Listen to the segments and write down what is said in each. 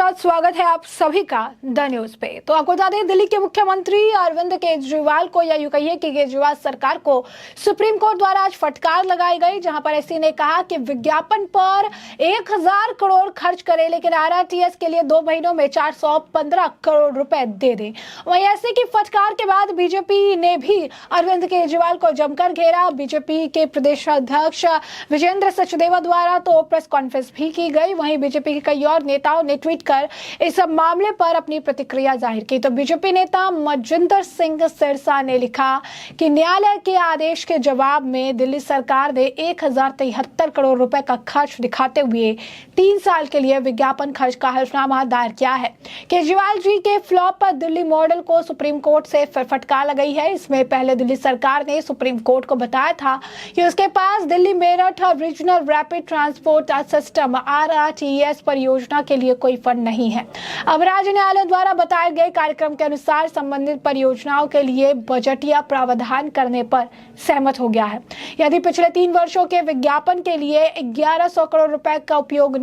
साथ स्वागत है आप सभी का द न्यूज पे। तो आपको बता दें, दिल्ली के मुख्यमंत्री अरविंद केजरीवाल को, या यूं कहिए कि केजरीवाल सरकार को सुप्रीम कोर्ट द्वारा आज फटकार लगाई गई, जहां पर एससी ने कहा कि विज्ञापन पर 1000 करोड़ खर्च करे लेकिन आरआरटीएस के लिए 2 महीनों में 415 करोड़ रुपए दे दे। वहीं एससी की फटकार के बाद बीजेपी ने भी अरविंद केजरीवाल को जमकर घेरा। बीजेपी के प्रदेश अध्यक्ष विजेंद्र सचदेवा द्वारा तो प्रेस कॉन्फ्रेंस भी की गई। वहीं बीजेपी के कई और नेताओं ने ट्वीट कर इस मामले पर अपनी प्रतिक्रिया जाहिर की। तो बीजेपी नेता मजिंदर सिंह सिरसा ने लिखा कि न्यायालय के आदेश के जवाब में दिल्ली सरकार ने 1073 करोड़ रुपए का खर्च दिखाते हुए 3 साल के लिए विज्ञापन खर्च का हलफनामा दायर किया है। केजरीवाल जी के फ्लॉप पर दिल्ली मॉडल को सुप्रीम कोर्ट से फटकार लगाई है। इसमें पहले दिल्ली सरकार ने सुप्रीम कोर्ट को बताया था कि उसके पास Delhi Meerut regional rapid transport system RRTS परियोजना के लिए कोई फंड नहीं है। अब राज्य न्यायालय द्वारा बताए गए कार्यक्रम के अनुसार संबंधित परियोजनाओं के लिए बजटीय प्रावधान करने पर सहमत हो गया है। यदि पिछले 3 वर्षों के विज्ञापन के लिए 1100 करोड़ रुपए का उपयोग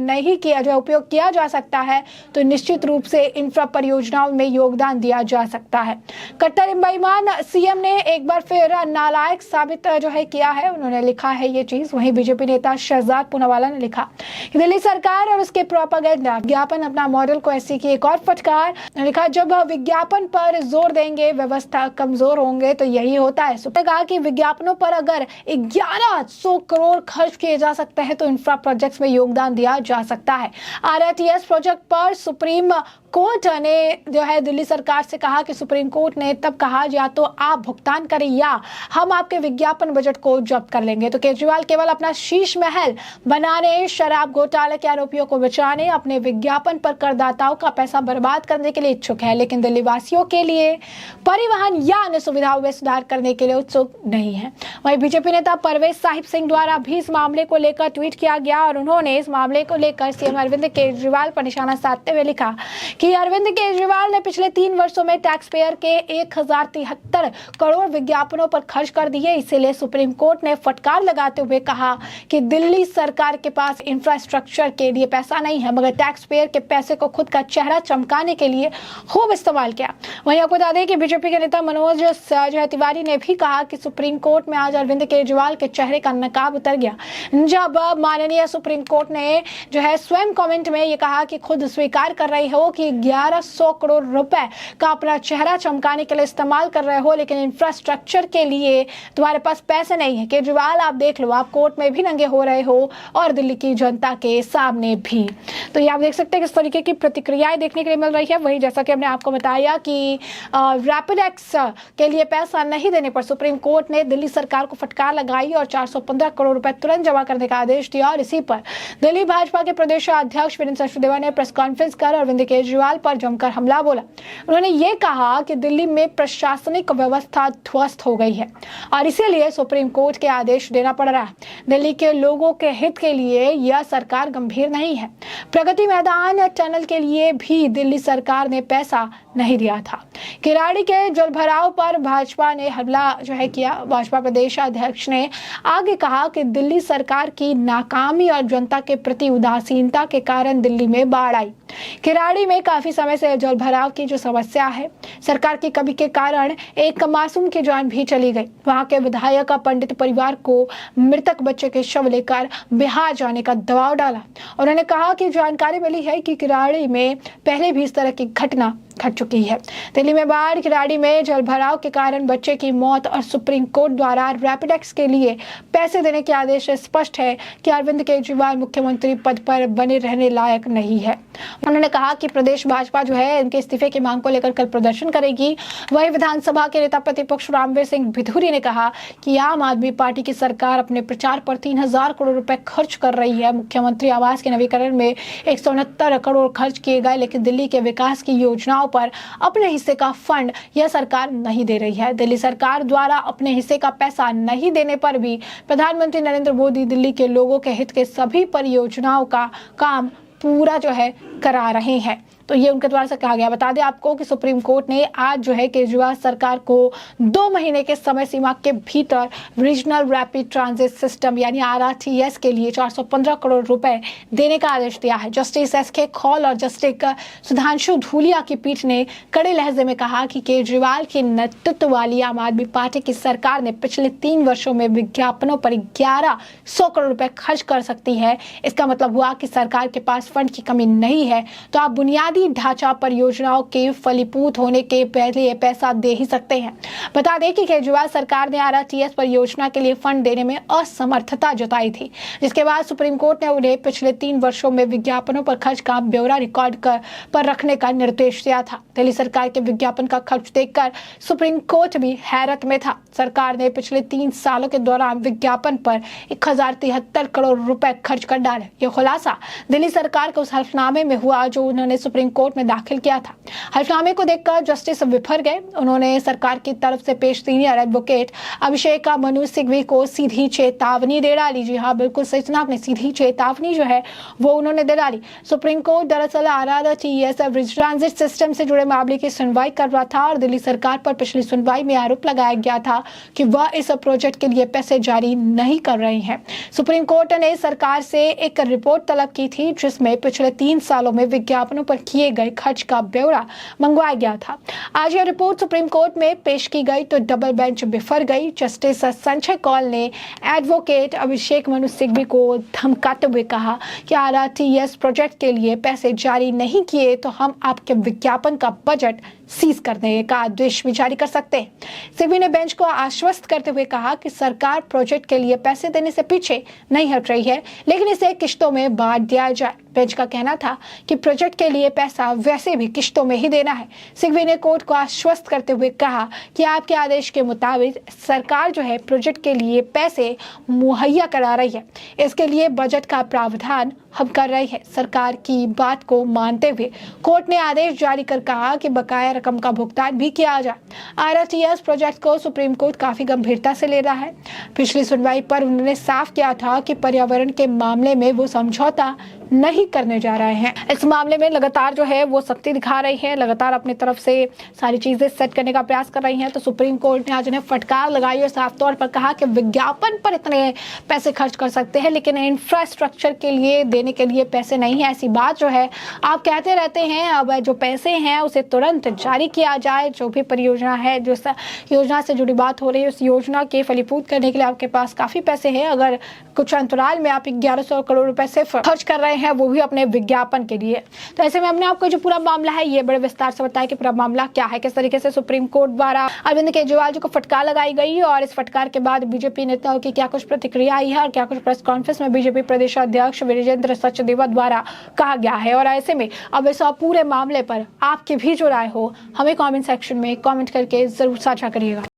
किया जा सकता है तो निश्चित रूप से इंफ्रा परियोजनाओं में योगदान दिया जा सकता है। कट्टर बेईमान सीएम ने एक बार फिर नालायक साबित किया है, उन्होंने लिखा है ये चीज। वहीं बीजेपी नेता शहजाद पूनावाला ने लिखा कि दिल्ली सरकार और उसके प्रोपेगेंडा विज्ञापन अपना मॉडल को ऐसी की एक और फटकार। लिखा, जब विज्ञापन पर जोर देंगे व्यवस्था कमजोर होंगे, तो यही होता है। सुप्रीम कहा कि विज्ञापनों पर अगर 1100 करोड़ खर्च किए जा सकते हैं तो इंफ्रा प्रोजेक्ट्स में योगदान दिया जा सकता है। आरआरटीएस प्रोजेक्ट पर सुप्रीम कोर्ट ने दिल्ली सरकार से कहा कि सुप्रीम कोर्ट ने तब कहा या तो आप भुगतान करें या हम आपके विज्ञापन बजट को जब्त कर लेंगे। तो केजरीवाल केवल अपना शीश महल बनाने, शराब घोटाले के आरोपियों को बचाने, अपने विज्ञापन पर करदाताओं का पैसा बर्बाद करने के लिए इच्छुक है, लेकिन दिल्ली वासियों के लिए परिवहन या अन्य सुविधाओं में सुधार करने के लिए उत्सुक नहीं है। वहीं बीजेपी नेता परवेज साहिब सिंह द्वारा भी इस मामले को लेकर ट्वीट किया गया और उन्होंने इस मामले को लेकर सीएम अरविंद केजरीवाल पर निशाना साधते हुए लिखा कि अरविंद केजरीवाल ने पिछले 3 वर्षों में टैक्स पेयर के 1073 करोड़ विज्ञापनों पर खर्च कर दिए। इसीलिए सुप्रीम कोर्ट ने फटकार लगाते हुए कहा कि दिल्ली सरकार के पास इंफ्रास्ट्रक्चर के लिए पैसा नहीं है, मगर टैक्स पेयर के पैसे को खुद का चेहरा चमकाने के लिए खूब इस्तेमाल किया। वहीं आपको बता दें कि बीजेपी के नेता मनोज तिवारी ने भी कहा कि सुप्रीम कोर्ट में आज अरविंद केजरीवाल के चेहरे का नकाब उतर गया, जब माननीय सुप्रीम कोर्ट ने स्वयं कमेंट में ये कहा कि खुद स्वीकार कर रही हो कि 1100 करोड़ रुपए का अपना चेहरा चमकाने के लिए इस्तेमाल कर रहे हो, लेकिन इंफ्रास्ट्रक्चर के लिए तुम्हारे पास पैसे नहीं है। केजरीवाल, आप देख लो, आप कोर्ट में भी नंगे हो रहे हो और दिल्ली की जनता के सामने भी। तो ये आप देख सकते हैं किस तरीके की प्रतिक्रियाएं देखने के लिए मिल रही है। वही जैसा कि हमने आपको बताया कि रैपिड एक्स के लिए पैसा नहीं देने पर सुप्रीम कोर्ट ने दिल्ली सरकार को फटकार लगाई और 415 करोड़ रुपए तुरंत जमा करने का आदेश दिया। और इसी पर दिल्ली भाजपा के प्रदेश अध्यक्ष विजेंद्र सचदेवा ने प्रेस कॉन्फ्रेंस कर अरविंद केजरीवाल पर जमकर हमला बोला। उन्होंने ये कहा कि दिल्ली में प्रशासनिक व्यवस्था ध्वस्त हो गई है और इसीलिए सुप्रीम कोर्ट के आदेश देना पड़ रहा है। दिल्ली के लोगों के हित के लिए यह सरकार गंभीर नहीं है। प्रगति मैदान टनल के लिए भी दिल्ली सरकार ने पैसा नहीं दिया था। किराड़ी के जलभराव पर भाजपा ने हमला किया। भाजपा प्रदेश अध्यक्ष ने आगे कहा कि दिल्ली सरकार की नाकामी और जनता के प्रति उदासीनता के कारण दिल्ली में बाढ़ आई। किराड़ी में काफी समय से जलभराव की जो समस्या है, सरकार की कमी के कारण एक मासूम की जान भी चली गई। वहां के विधायक पंडित परिवार को मृतक बच्चे के शव लेकर बिहार जाने का दबाव डाला। उन्होंने कहा कि जानकारी मिली है कि किराड़ी में पहले भी इस तरह की घटना घट चुकी है। दिल्ली में बाढ़, किराड़ी में जलभराव के कारण बच्चे की मौत और सुप्रीम कोर्ट द्वारा रैपिड एक्स के लिए पैसे देने के आदेश से स्पष्ट है कि अरविंद केजरीवाल मुख्यमंत्री पद पर बने रहने लायक नहीं है। उन्होंने कहा कि प्रदेश भाजपा इनके इस्तीफे की मांग को लेकर कल प्रदर्शन करेगी। वही विधानसभा के नेता प्रतिपक्ष रामवीर सिंह भिधुरी ने कहा कि आम आदमी पार्टी की सरकार अपने प्रचार पर 3000 करोड़ रुपए खर्च कर रही है। मुख्यमंत्री आवास के नवीकरण में 169 करोड़ खर्च किए गए, लेकिन दिल्ली के विकास की योजनाओं पर अपने हिस्से का फंड यह सरकार नहीं दे रही है। दिल्ली सरकार द्वारा अपने हिस्से का पैसा नहीं देने पर भी प्रधानमंत्री नरेंद्र मोदी दिल्ली के लोगों के हित के सभी परियोजनाओं का काम पूरा करा रहे हैं। तो ये उनके द्वारा से कहा गया। बता दें आपको कि सुप्रीम कोर्ट ने आज जो है केजरीवाल सरकार को 2 महीने के समय सीमा के भीतर रीजनल रैपिड ट्रांजिट सिस्टम यानी RRTS के लिए 415 करोड़ रुपए देने का आदेश दिया है। जस्टिस SK कौल और जस्टिस सुधांशु धूलिया की पीठ ने कड़े लहजे में कहा कि केजरीवाल के नेतृत्व वाली आम आदमी पार्टी की सरकार ने पिछले 3 वर्षों में विज्ञापनों पर 1100 करोड़ रुपए खर्च कर सकती है। इसका मतलब हुआ कि सरकार के पास फंड की कमी नहीं है, तो आप बुनियादी ढांचा परियोजनाओं के फलीभूत होने के पहले पैसा दे ही सकते हैं। बता दें कि केजरीवाल सरकार ने RRTS परियोजना के लिए फंड देने में असमर्थता जताई थी, जिसके बाद सुप्रीम कोर्ट ने उन्हें पिछले 3 वर्षों में विज्ञापनों पर खर्च का ब्यौरा रिकॉर्ड पर रखने का निर्देश दिया था। दिल्ली सरकार के विज्ञापन का खर्च देखकर सुप्रीम कोर्ट भी हैरत में था। सरकार ने पिछले 3 सालों के दौरान विज्ञापन पर 1073 करोड़ रुपए खर्च कर डाले। यह खुलासा दिल्ली सरकार के उस हल्फनामे में हुआ जो उन्होंने सुप्रीम कोर्ट में दाखिल किया था। हल्फनामे को देखकर जस्टिस विफर गए। उन्होंने सरकार की तरफ से पेश सीनियर एडवोकेट अभिषेक मनु सिंघवी को सीधी चेतावनी दे डाली। जी हाँ, बिल्कुल सही सुना आपने, सीधी चेतावनी जो है वो उन्होंने दे डाली। सुप्रीम कोर्ट दरअसल RRTS ट्रांजिट सिस्टम से जुड़े मामले की सुनवाई कर रहा था और दिल्ली सरकार पर पिछली सुनवाई में आरोप लगाया गया था कि वह इस प्रोजेक्ट के लिए पैसे जारी नहीं कर रही है। सुप्रीम कोर्ट ने सरकार से एक रिपोर्ट तलब की थी जिसमें पिछले 3 सालों में विज्ञापनों पर किए गए खर्च का ब्यौरा मंगवाया गया था। आज यह रिपोर्ट सुप्रीम कोर्ट में पेश की गई तो डबल बेंच बिफर गई। जस्टिस संजय कौल ने एडवोकेट अभिषेक मनु सिंघवी को धमकाते हुए कहा कि RRTS प्रोजेक्ट के लिए पैसे जारी नहीं किए तो हम आपके विज्ञापन का बजट सीज करने का आदेश भी जारी कर सकते हैं। सिंघवी ने बेंच को आश्वस्त करते हुए कहा कि सरकार प्रोजेक्ट के लिए पैसे देने से पीछे नहीं हट रही है, लेकिन इसे किश्तों में बांट दिया जाए। बेंच का कहना था कि प्रोजेक्ट के लिए पैसा वैसे भी किश्तों में ही देना है। सिंघवी ने कोर्ट को आश्वस्त करते हुए कहा कि आपके आदेश के मुताबिक सरकार जो है प्रोजेक्ट के लिए पैसे मुहैया करा रही है, इसके लिए बजट का प्रावधान हम कर रहे हैं। सरकार की बात को मानते हुए कोर्ट ने आदेश जारी कर कहा कि बकाया रकम का भुगतान भी किया जाए। RRTS प्रोजेक्ट को सुप्रीम कोर्ट काफी गंभीरता से ले रहा है। पिछली सुनवाई पर उन्होंने साफ किया था कि पर्यावरण के मामले में वो समझौता नहीं करने जा रहे हैं। इस मामले में लगातार जो है वो सख्ती दिखा रही है, लगातार अपनी तरफ से सारी चीजें सेट करने का प्रयास कर रही हैं। तो सुप्रीम कोर्ट ने आज उन्हें फटकार लगाई और साफ तौर पर कहा कि विज्ञापन पर इतने पैसे खर्च कर सकते हैं लेकिन इंफ्रास्ट्रक्चर के लिए देने के लिए पैसे नहीं है। ऐसी बात जो है आप कहते रहते हैं, अब जो पैसे हैं उसे तुरंत जारी किया जाए। जो भी परियोजना है, जो योजना से जुड़ी बात हो रही है, उस योजना के फलीभूत करने के लिए आपके पास काफी पैसे हैं। अगर कुछ अंतराल में आप 1100 करोड़ रुपए सिर्फ खर्च कर रहे हैं, वो भी अपने विज्ञापन के लिए, तो ऐसे में हमने आपको जो पूरा मामला है ये बड़े विस्तार से बताया कि पूरा मामला क्या है, किस तरीके से सुप्रीम कोर्ट द्वारा अरविंद केजरीवाल जी को फटकार लगाई गई और इस फटकार के बाद बीजेपी नेताओं की क्या कुछ प्रतिक्रिया आई है और क्या कुछ प्रेस कॉन्फ्रेंस में बीजेपी प्रदेश अध्यक्ष विजेंद्र सचदेवा द्वारा कहा गया है। और ऐसे में अब इस पूरे मामले पर आपकी भी जो राय हो हमें कमेंट सेक्शन में कमेंट करके जरूर साझा करिएगा।